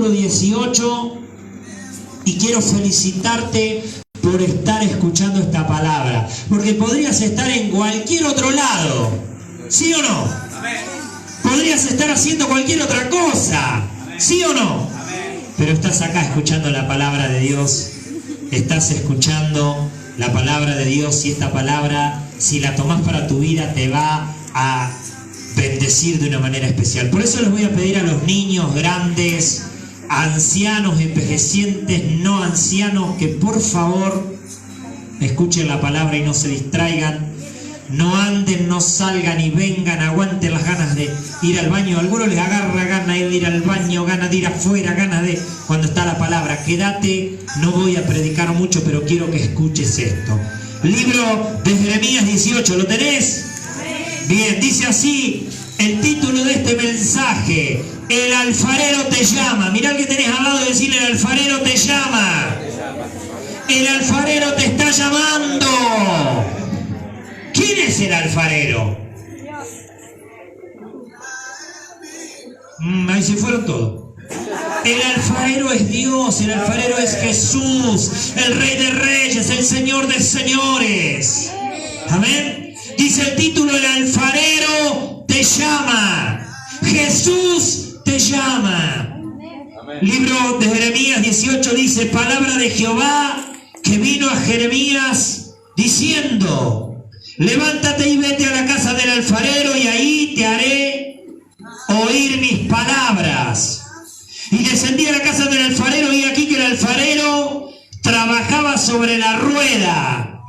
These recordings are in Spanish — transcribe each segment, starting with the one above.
capítulo 18 y quiero felicitarte por estar escuchando esta palabra, porque podrías estar en cualquier otro lado, ¿sí o no? Podrías estar haciendo cualquier otra cosa, ¿sí o no? Pero estás acá escuchando la palabra de Dios, estás escuchando la palabra de Dios, y esta palabra, si la tomás para tu vida, te va a bendecir de una manera especial. Por eso les voy a pedir a los niños, grandes, ancianos, envejecientes, no ancianos, que por favor escuchen la palabra y no se distraigan. No anden, no salgan y vengan, aguanten las ganas de ir al baño. A algunos les agarra ganas de ir al baño, ganas de ir afuera, ganas de... Cuando está la palabra, quédate, no voy a predicar mucho, pero quiero que escuches esto. Libro de Jeremías 18, ¿lo tenés? Bien, dice así el título de este mensaje: el alfarero te llama. Mirá el que tenés al lado y decirle: el alfarero te llama. El alfarero te está llamando. ¿Quién es el alfarero? Ahí se fueron todos. El alfarero es Dios, el alfarero es Jesús, el Rey de Reyes, el Señor de Señores. Amén. Dice el título: el alfarero te llama. Jesús te llama. Libro de Jeremías 18 dice: palabra de Jehová que vino a Jeremías diciendo: levántate y vete a la casa del alfarero, y ahí te haré oír mis palabras. Y descendí a la casa del alfarero, y aquí que el alfarero trabajaba sobre la rueda,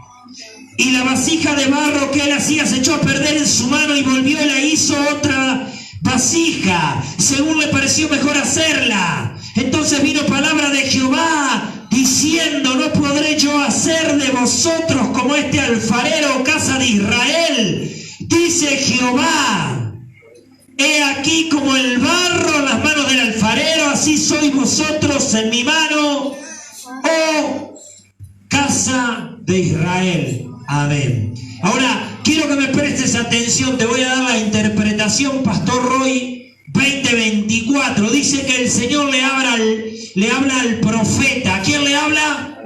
y la vasija de barro que él hacía se echó a perder en su mano, y volvió y la hizo otra vasija, según le pareció mejor hacerla. Entonces vino palabra de Jehová diciendo: no podré yo hacer de vosotros como este alfarero, casa de Israel. Dice Jehová: he aquí como el barro en las manos del alfarero, así sois vosotros en mi mano, oh casa de Israel. Amén. Ahora, quiero que me prestes atención, te voy a dar la interpretación Pastor Roy 2024. Dice que el Señor le habla al profeta. ¿A quién le habla?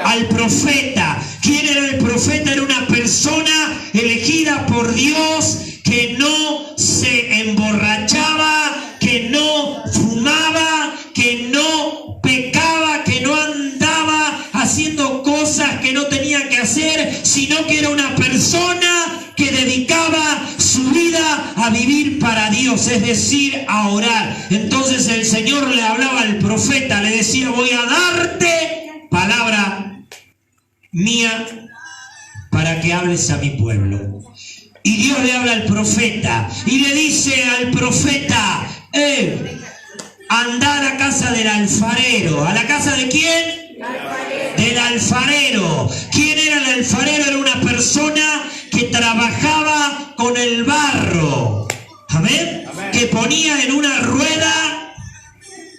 Al profeta. ¿Quién era el profeta? Era una persona elegida por Dios que no se emborrachaba, que no fumaba, que no pecaba, que no andaba haciendo cosas que no tenía que hacer, sino que era una persona que dedicaba su vida a vivir para Dios, es decir, a orar. Entonces el Señor le hablaba al profeta, le decía: voy a darte palabra mía para que hables a mi pueblo. Y Dios le habla al profeta y le dice al profeta: anda a la casa del alfarero. ¿A la casa de quién? Del alfarero. ¿Quién era el alfarero? Era una persona que trabajaba con el barro. ¿Amén? Que ponía en una rueda.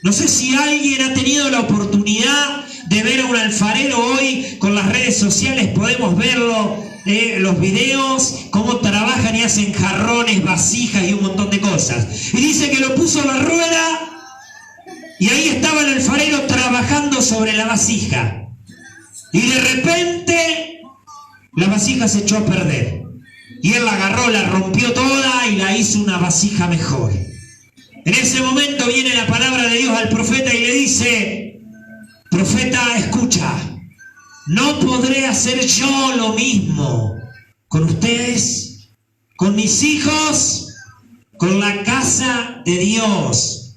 No sé si alguien ha tenido la oportunidad de ver a un alfarero. Hoy con las redes sociales podemos verlo, los videos, cómo trabajan y hacen jarrones, vasijas y un montón de cosas. Y dice que lo puso en la rueda y ahí estaba el alfarero trabajando sobre la vasija. Y de repente la vasija se echó a perder. Y él la agarró, la rompió toda y la hizo una vasija mejor. En ese momento viene la palabra de Dios al profeta y le dice: profeta, escucha, no podré hacer yo lo mismo con ustedes, con mis hijos, con la casa de Dios.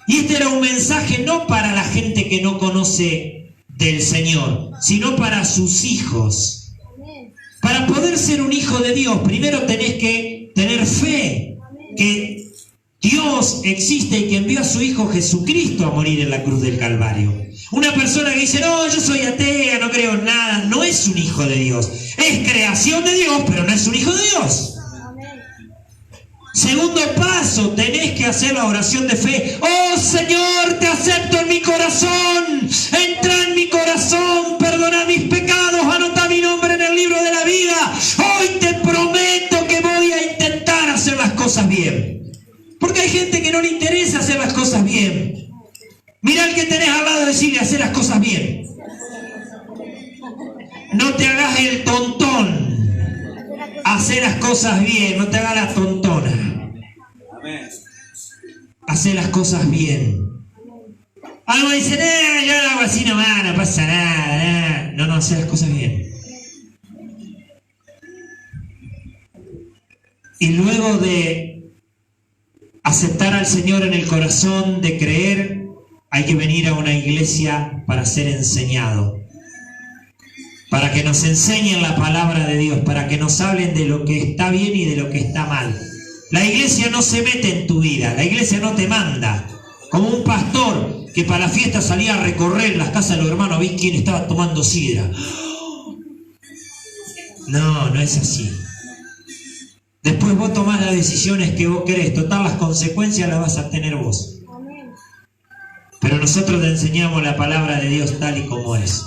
Y este era un mensaje no para la gente que no conoce del Señor, sino para sus hijos. Para poder ser un hijo de Dios, primero tenés que tener fe que Dios existe y que envió a su Hijo Jesucristo a morir en la cruz del Calvario. Una persona que dice: no, yo soy atea, no creo en nada, no es un hijo de Dios. Es creación de Dios, pero no es un hijo de Dios. Segundo paso, tenés que hacer la oración de fe. Oh Señor, te acepto en mi corazón. Entra en mi corazón, perdona mis pecados, anota mi nombre en el libro de la vida. Hoy te prometo que voy a intentar hacer las cosas bien. Porque hay gente que no le interesa hacer las cosas bien. Mira al que tenés al lado y decirle, hacer las cosas bien. No te hagas el tontón. Hacer las cosas bien, no te hagas la tontona. Hacer las cosas bien. Algo dice, yo lo hago así nomás, no pasa nada. No, hacer las cosas bien. Y luego de aceptar al Señor en el corazón, de creer, hay que venir a una iglesia para ser enseñado. Para que nos enseñen la palabra de Dios, para que nos hablen de lo que está bien y de lo que está mal. La iglesia no se mete en tu vida, la iglesia no te manda. Como un pastor que para la fiesta salía a recorrer las casas de los hermanos a ver quién estaba tomando sidra. No es así. Después vos tomás las decisiones que vos querés, total las consecuencias las vas a tener vos. Pero nosotros te enseñamos la palabra de Dios tal y como es.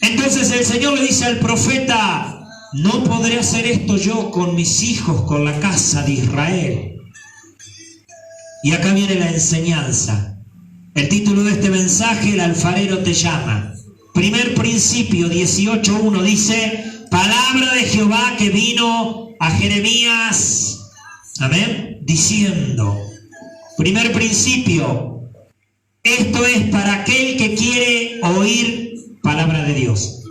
Entonces el Señor le dice al profeta, no podré hacer esto yo con mis hijos, con la casa de Israel. Y acá viene la enseñanza. El título de este mensaje, el alfarero te llama. Primer principio, 18:1 dice, palabra de Jehová que vino a Jeremías, amén, diciendo, primer principio, esto es para aquel que quiere oír palabra de Dios.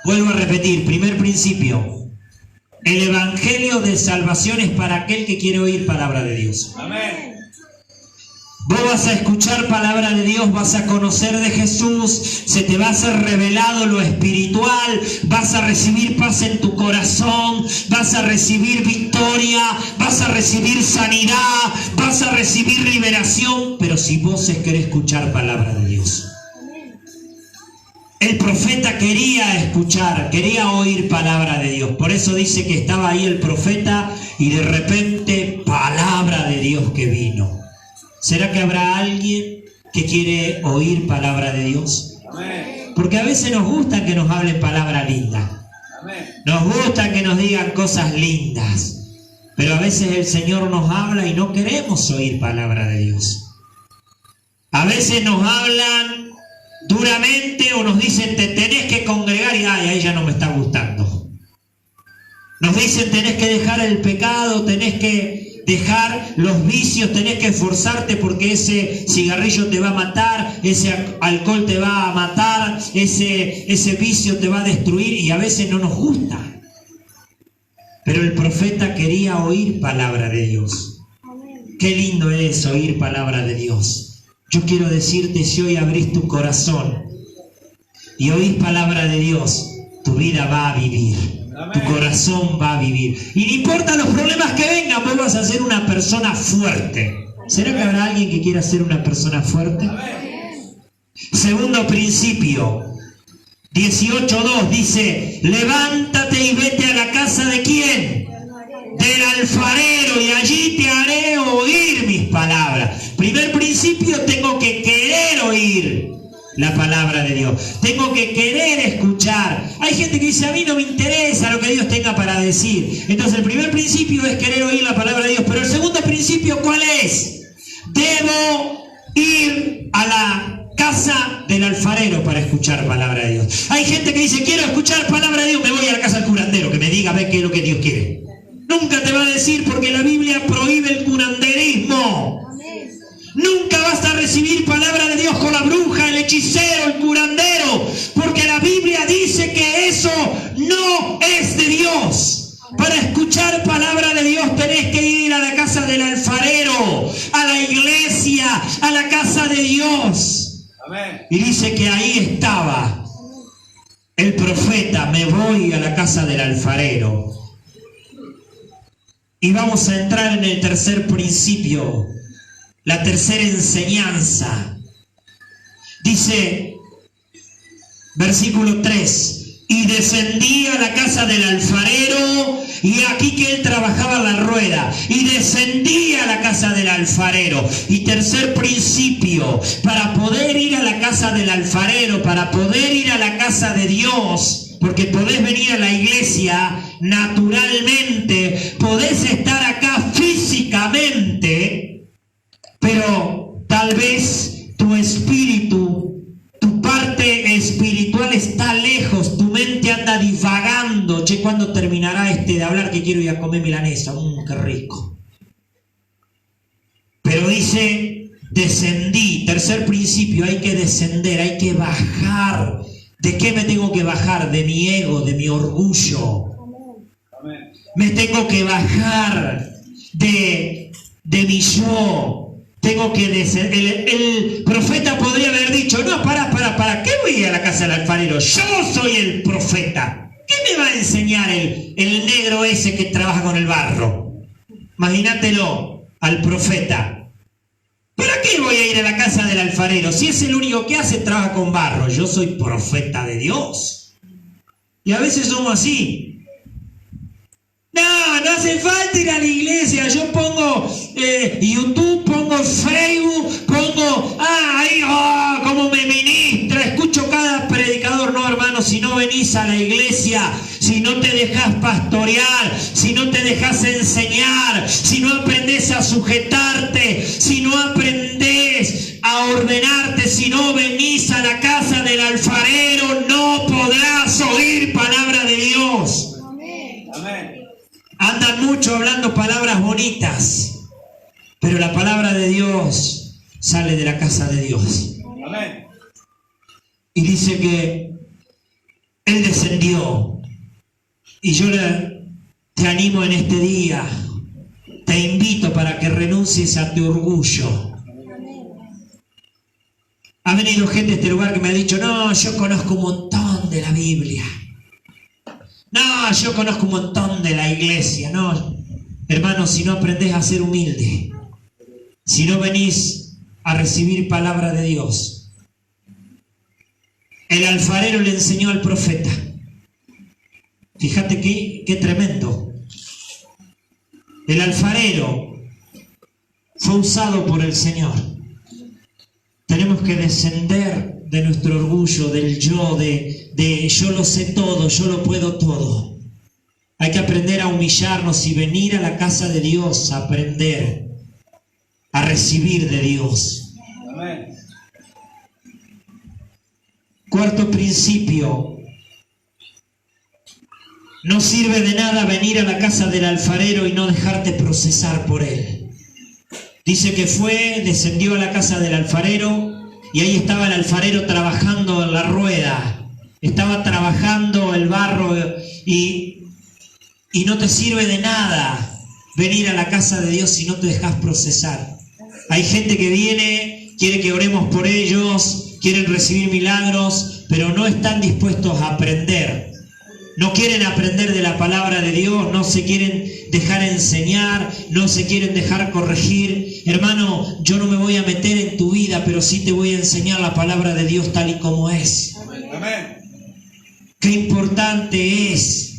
Vuelvo a repetir, primer principio, el evangelio de salvación es para aquel que quiere oír palabra de Dios. Amén. Vos vas a escuchar palabra de Dios, vas a conocer de Jesús, se te va a ser revelado lo espiritual, vas a recibir paz en tu corazón, vas a recibir victoria, vas a recibir sanidad, vas a recibir liberación, pero si vos querés escuchar palabra de Dios. El profeta quería escuchar, quería oír palabra de Dios. Por eso dice que estaba ahí el profeta y de repente palabra de Dios que vino. ¿Será que habrá alguien que quiere oír palabra de Dios? Porque a veces nos gusta que nos hablen palabra linda. Nos gusta que nos digan cosas lindas. Pero a veces el Señor nos habla y no queremos oír palabra de Dios. A veces nos hablan duramente o nos dicen te tenés que congregar y ahí ya no me está gustando. Nos dicen tenés que dejar el pecado, tenés que dejar los vicios, tenés que esforzarte porque ese cigarrillo te va a matar, ese alcohol te va a matar, ese vicio te va a destruir, y a veces no nos gusta. Pero el profeta quería oír palabra de Dios. Qué lindo es oír palabra de Dios. Yo quiero decirte, si hoy abrís tu corazón y oís palabra de Dios, tu vida va a vivir. Tu corazón va a vivir. Y no importa los problemas que vengan, vos vas a ser una persona fuerte. ¿Será que habrá alguien que quiera ser una persona fuerte? Segundo principio, 18:2 dice, levántate y vete a la casa de ¿quién? Del alfarero, y allí te haré oír mis palabras. Primer principio, tengo que querer oír la palabra de Dios. Tengo que querer escuchar. Hay gente que dice, a mí no me interesa lo que Dios tenga para decir. Entonces el primer principio es querer oír la palabra de Dios. Pero el segundo principio, ¿cuál es? Debo ir a la casa del alfarero para escuchar palabra de Dios. Hay gente que dice, quiero escuchar palabra de Dios, me voy a la casa del curandero, que me diga a ver qué es lo que Dios quiere. Nunca te va a decir, porque la Biblia prohíbe el curanderismo. Nunca vas a recibir palabra de Dios con la bruja, el hechicero, el curandero, porque la Biblia dice que eso no es de Dios. Para escuchar palabra de Dios tenés que ir a la casa del alfarero, a la iglesia, a la casa de Dios. Amén. Y dice que ahí estaba el profeta, me voy a la casa del alfarero. Y vamos a entrar en el tercer principio, la tercera enseñanza. Dice, versículo 3, y descendí a la casa del alfarero, y aquí que él trabajaba la rueda, y descendí a la casa del alfarero. Y tercer principio, para poder ir a la casa del alfarero, para poder ir a la casa de Dios, porque podés venir a la iglesia naturalmente, podés estar acá físicamente, pero tal vez tu espíritu, tu parte espiritual está lejos, tu mente anda divagando. Che, ¿cuándo terminará de hablar que quiero ir a comer milanesa? Qué rico. Pero dice, descendí. Tercer principio, hay que descender, hay que bajar. ¿De qué me tengo que bajar? De mi ego, de mi orgullo. Amén. Me tengo que bajar de mi yo. Tengo que descender. El profeta podría haber dicho, no, para, ¿qué voy a ir a la casa del alfarero? Yo soy el profeta. ¿Qué me va a enseñar el negro ese que trabaja con el barro? Imagínatelo al profeta. ¿Para qué voy a ir a la casa del alfarero? Si es el único que hace, trabaja con barro. Yo soy profeta de Dios. Y a veces somos así. No hace falta ir a la iglesia. Yo pongo YouTube, pongo Facebook, pongo... cómo me ministra. Escucho cada predicador. No, hermano, si no venís a la iglesia, si no te dejas pastorear, si no te dejas enseñar, si no aprendés a sujetarte, si no aprendés a ordenarte, si no venís a la casa del alfarero, no podrás oír palabra de Dios. Amén. Andan mucho hablando palabras bonitas, pero la palabra de Dios sale de la casa de Dios. Amén. Y dice que Él descendió. Y yo te animo en este día, te invito para que renuncies a tu orgullo. Ha venido gente a este lugar que me ha dicho, no, yo conozco un montón de la Biblia. No, yo conozco un montón de la iglesia. No, hermano, si no aprendés a ser humilde, si no venís a recibir palabra de Dios. El alfarero le enseñó al profeta. Fíjate qué tremendo. El alfarero fue usado por el Señor. Tenemos que descender de nuestro orgullo, del yo, de yo lo sé todo, yo lo puedo todo. Hay que aprender a humillarnos y venir a la casa de Dios a aprender, a recibir de Dios. Amén. Cuarto principio. No sirve de nada venir a la casa del alfarero y no dejarte procesar por él. Dice que descendió a la casa del alfarero y ahí estaba el alfarero trabajando en la rueda. Estaba trabajando el barro y no te sirve de nada venir a la casa de Dios si no te dejas procesar. Hay gente que viene, quiere que oremos por ellos, quieren recibir milagros, pero no están dispuestos a aprender. No quieren aprender de la palabra de Dios, no se quieren dejar enseñar, no se quieren dejar corregir. Hermano, yo no me voy a meter en tu vida, pero sí te voy a enseñar la palabra de Dios tal y como es. Amén. Qué importante es.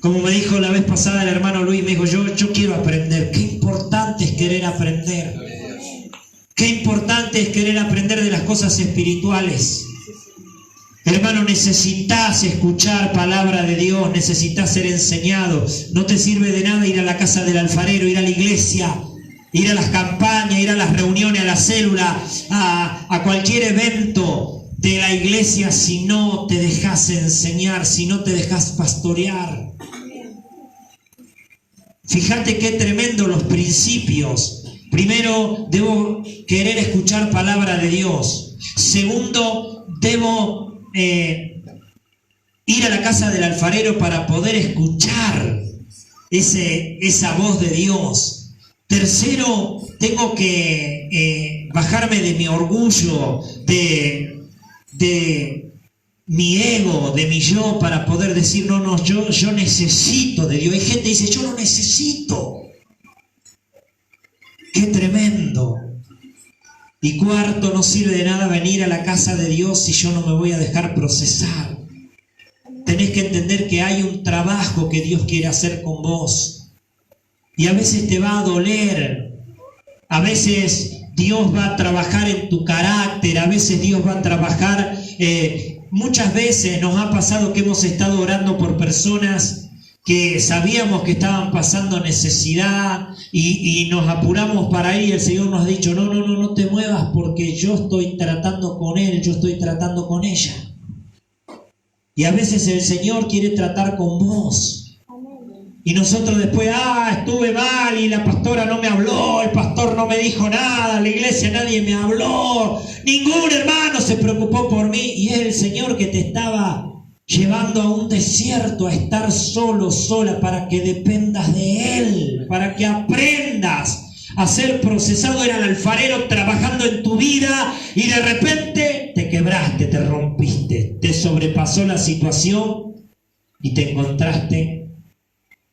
Como me dijo la vez pasada el hermano Luis, me dijo, yo quiero aprender. Qué importante es querer aprender. Qué importante es querer aprender de las cosas espirituales. Hermano, necesitas escuchar palabra de Dios, necesitas ser enseñado. No te sirve de nada ir a la casa del alfarero, ir a la iglesia, ir a las campañas, ir a las reuniones, a la célula, a cualquier evento de la iglesia si no te dejas enseñar, si no te dejas pastorear. Fíjate qué tremendo los principios. Primero, debo querer escuchar palabra de Dios. Segundo, debo ir a la casa del alfarero para poder escuchar esa voz de Dios. Tercero, tengo que bajarme de mi orgullo, de mi ego, de mi yo, para poder decir, no, yo necesito de Dios. Hay gente que dice, yo lo necesito. ¡Qué tremendo! Y cuarto, no sirve de nada venir a la casa de Dios si yo no me voy a dejar procesar. Tenés que entender que hay un trabajo que Dios quiere hacer con vos. Y a veces te va a doler. A veces Dios va a trabajar en tu carácter. A veces Dios va a trabajar... muchas veces nos ha pasado que hemos estado orando por personas que sabíamos que estaban pasando necesidad y nos apuramos para ir, el Señor nos ha dicho, no te muevas porque yo estoy tratando con él, yo estoy tratando con ella. Y a veces el Señor quiere tratar con vos. Y nosotros después, estuve mal y la pastora no me habló, el pastor no me dijo nada, la iglesia nadie me habló, ningún hermano se preocupó por mí. Y es el Señor que te estaba llevando a un desierto, a estar solo, sola, para que dependas de Él, para que aprendas a ser procesado. Era el alfarero trabajando en tu vida y de repente te quebraste, te rompiste, te sobrepasó la situación y te encontraste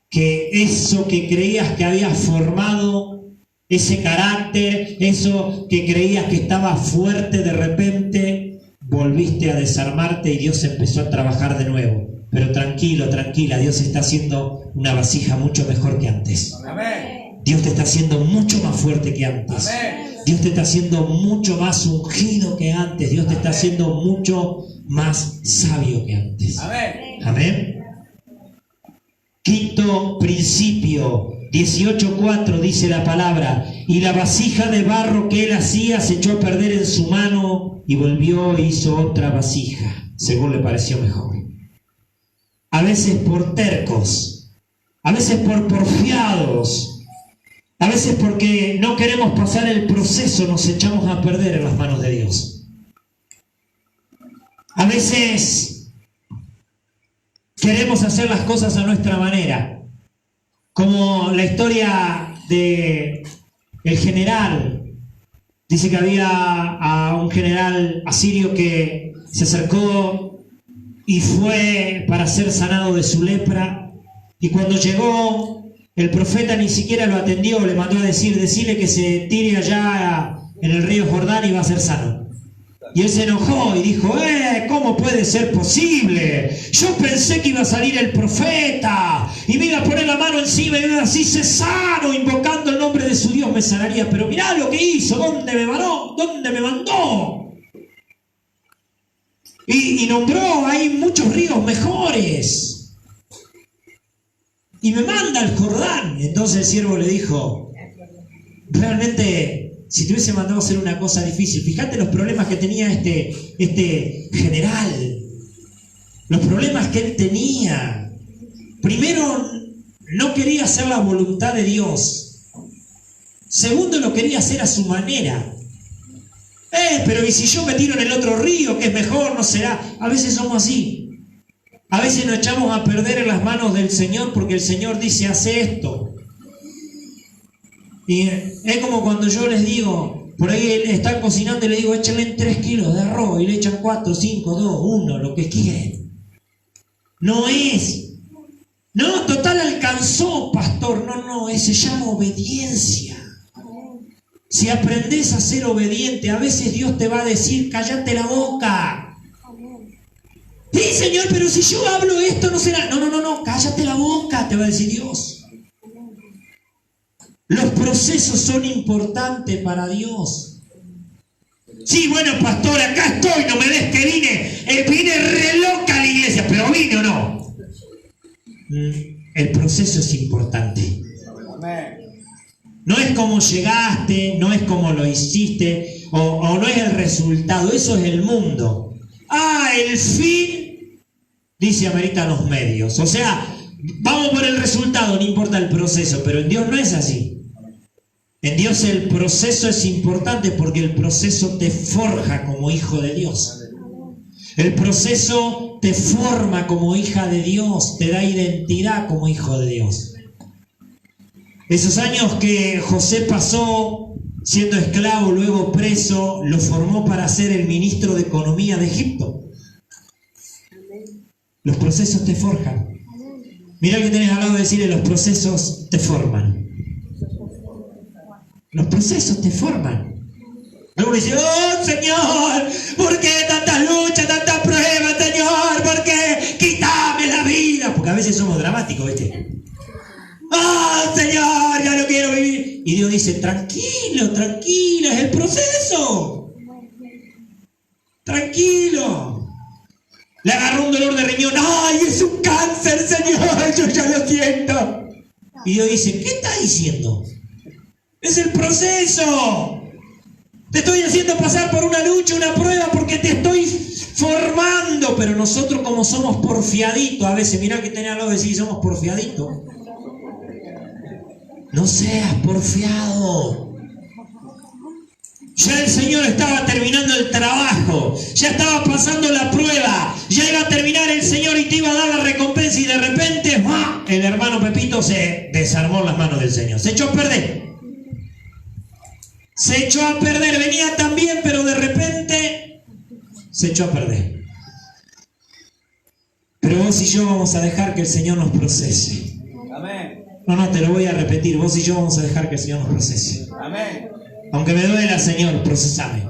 que eso que creías que habías formado, ese carácter, eso que creías que estaba fuerte, de repente volviste a desarmarte y Dios empezó a trabajar de nuevo. Pero tranquilo, tranquila, Dios está haciendo una vasija mucho mejor que antes. Amén. Dios te está haciendo mucho más fuerte que antes. Amén. Dios te está haciendo mucho más ungido que antes. Dios te está haciendo mucho más sabio que antes. Amén. Amén. Quinto principio, 18:4 dice la palabra: y la vasija de barro que él hacía se echó a perder en su mano y volvió e hizo otra vasija, según le pareció mejor. A veces por tercos, a veces por porfiados, a veces porque no queremos pasar el proceso, nos echamos a perder en las manos de Dios. A veces queremos hacer las cosas a nuestra manera, como la historia de el general. Dice que había a un general asirio que se acercó y fue para ser sanado de su lepra, y cuando llegó el profeta ni siquiera lo atendió, le mandó a decirle que se tire allá en el río Jordán y va a ser sano. Y él se enojó y dijo, ¿cómo puede ser posible? Yo pensé que iba a salir el profeta y me iba a poner la mano encima y me iba a decir, sé sano, invocando el nombre de su Dios me sanaría. Pero mirá lo que hizo, ¿dónde me mandó? Y nombró, hay muchos ríos mejores. Y me manda al Jordán. Entonces el siervo le dijo, realmente, si te hubiese mandado a hacer una cosa difícil, fíjate los problemas que tenía este general, los problemas que él tenía. Primero, no quería hacer la voluntad de Dios. Segundo, lo quería hacer a su manera. Pero ¿y si yo me tiro en el otro río, que es mejor, no será? A veces somos así. A veces nos echamos a perder en las manos del Señor porque el Señor dice, hace esto. Y es como cuando yo les digo, por ahí están cocinando y le digo, échenle 3 kilos de arroz y le echan 4, 5, 2, 1, lo que quieren. No es. No, total alcanzó, pastor. No, se llama obediencia. Si aprendes a ser obediente, a veces Dios te va a decir, cállate la boca. Sí, Señor, pero si yo hablo esto no será. No, cállate la boca, te va a decir Dios. Los procesos son importantes para Dios. Sí, bueno, pastor, acá estoy, no me ves que vine re loca a la iglesia, pero vine o no. El proceso es importante. No es como llegaste, no es como lo hiciste, o no es el resultado, eso es el mundo. El fin, dice, amerita los medios. O sea, vamos por el resultado, no importa el proceso, pero en Dios no es así. En Dios el proceso es importante porque el proceso te forja como hijo de Dios. El proceso te forma como hija de Dios, te da identidad como hijo de Dios. Esos años que José pasó siendo esclavo, luego preso, lo formó para ser el ministro de Economía de Egipto. Los procesos te forjan. Mira que tenés al lado de decirle, los procesos te forman. Los procesos te forman. Luego dice, oh Señor, ¿por qué tantas luchas, tantas pruebas, Señor? ¿Por qué? Quítame la vida. Porque a veces somos dramáticos, ¿viste? ¡Oh Señor, ya no quiero vivir! Y Dios dice, tranquilo, tranquila, es el proceso. Tranquilo. Le agarró un dolor de riñón. ¡Ay, es un cáncer, Señor! Yo ya lo siento. Y Dios dice, ¿qué está diciendo? Es el proceso. Te estoy haciendo pasar por una lucha, una prueba, porque te estoy formando. Pero nosotros, como somos porfiaditos, a veces, mirá que tenía algo de decir, somos porfiaditos. No seas porfiado. Ya el Señor estaba terminando el trabajo, ya estaba pasando la prueba, ya iba a terminar el Señor y te iba a dar la recompensa, y de repente ¡ah!, el hermano Pepito se desarmó en las manos del Señor, se echó a perder. Se echó a perder, venía tan bien, pero de repente se echó a perder. Pero vos y yo vamos a dejar que el Señor nos procese. Amén. No, te lo voy a repetir, vos y yo vamos a dejar que el Señor nos procese. Amén. Aunque me duela, Señor, procesame.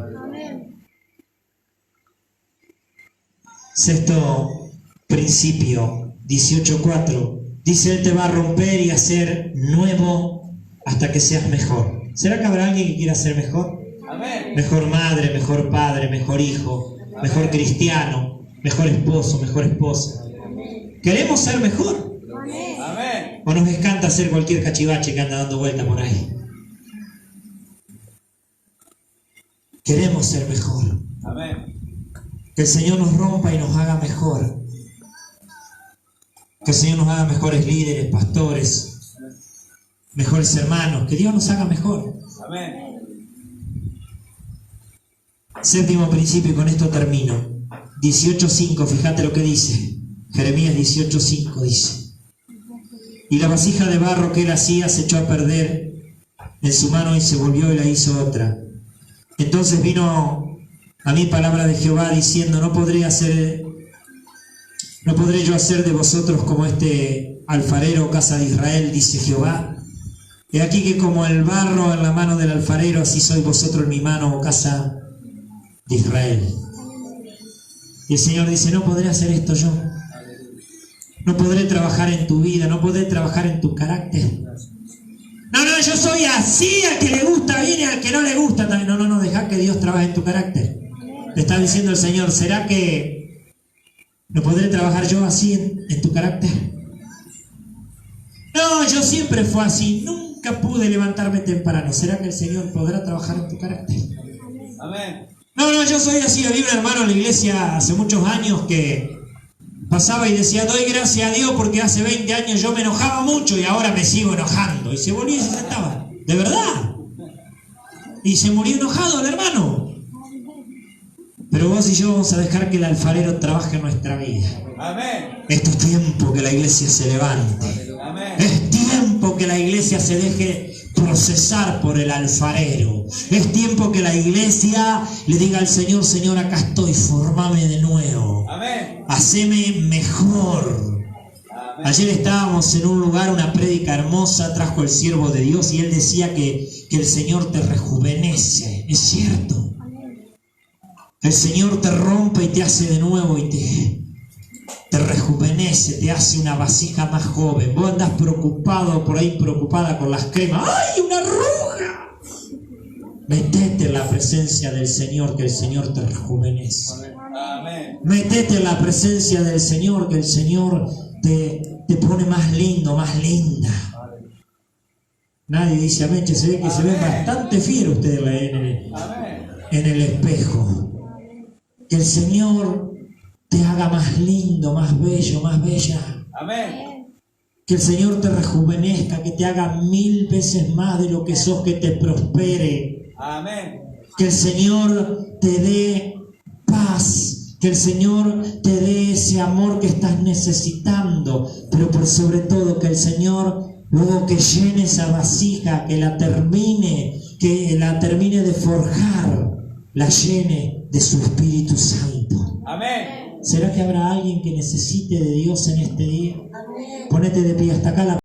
Sexto principio, 18:4. Dice, Él te va a romper y hacer nuevo hasta que seas mejor. ¿Será que habrá alguien que quiera ser mejor? Amén. Mejor madre, mejor padre, mejor hijo, mejor cristiano, mejor esposo, mejor esposa. ¿Queremos ser mejor? Amén. ¿O nos encanta hacer cualquier cachivache que anda dando vuelta por ahí? Queremos ser mejor. Amén. Que el Señor nos rompa y nos haga mejor. Que el Señor nos haga mejores líderes, pastores, mejores hermanos. Que Dios nos haga mejor. Amén. Séptimo principio, y con esto termino. 18:5, fíjate lo que dice. Jeremías 18:5 dice. Y la vasija de barro que él hacía se echó a perder en su mano y se volvió y la hizo otra. Entonces vino a mí palabra de Jehová diciendo, no podré yo hacer de vosotros como este alfarero, casa de Israel, dice Jehová. He aquí que como el barro en la mano del alfarero, así sois vosotros en mi mano, casa de Israel. Y el Señor dice, no podré hacer esto yo. No podré trabajar en tu vida, no podré trabajar en tu carácter. No, yo soy así, al que le gusta viene, al que no le gusta también. No, deja que Dios trabaje en tu carácter. Te está diciendo el Señor, ¿será que no podré trabajar yo así en tu carácter? No, yo siempre fui así, nunca pude levantarme temprano. ¿Será que el Señor podrá trabajar en tu carácter? Amén. No, yo soy así. Había un hermano en la iglesia hace muchos años que pasaba y decía, doy gracias a Dios porque hace 20 años yo me enojaba mucho y ahora me sigo enojando. Y se volvía y se sentaba. ¿De verdad? Y se murió enojado el hermano. Pero vos y yo vamos a dejar que el alfarero trabaje en nuestra vida. Amén. Esto es tiempo que la iglesia se levante. Amén. Es tiempo que la iglesia se deje procesar por el alfarero. Es tiempo que la iglesia le diga al Señor, Señor, acá estoy, formame de nuevo. Amén. Haceme mejor. Amén. Ayer estábamos en un lugar, una prédica hermosa, trajo el siervo de Dios y él decía que el Señor te rejuvenece. Es cierto. El Señor te rompe y te hace de nuevo y te rejuvenece, te hace una vasija más joven. Vos andás preocupado por ahí, preocupada con las cremas. ¡Ay, una arruga! Metete en la presencia del Señor, que el Señor te rejuvenece. Amén. Metete en la presencia del Señor, que el Señor te pone más lindo, más linda. Nadie dice amén, se ve que se ven bastante fieros ustedes en el espejo. Que el Señor te haga más lindo, más bello, más bella. Amén. Que el Señor te rejuvenezca, que te haga 1000 veces más de lo que sos, que te prospere. Amén. Que el Señor te dé paz, que el Señor te dé ese amor que estás necesitando, pero por sobre todo que el Señor, luego que llene esa vasija, que la termine de forjar, la llene de su Espíritu Santo. Amén. ¿Será que habrá alguien que necesite de Dios en este día? Ponete de pie hasta acá.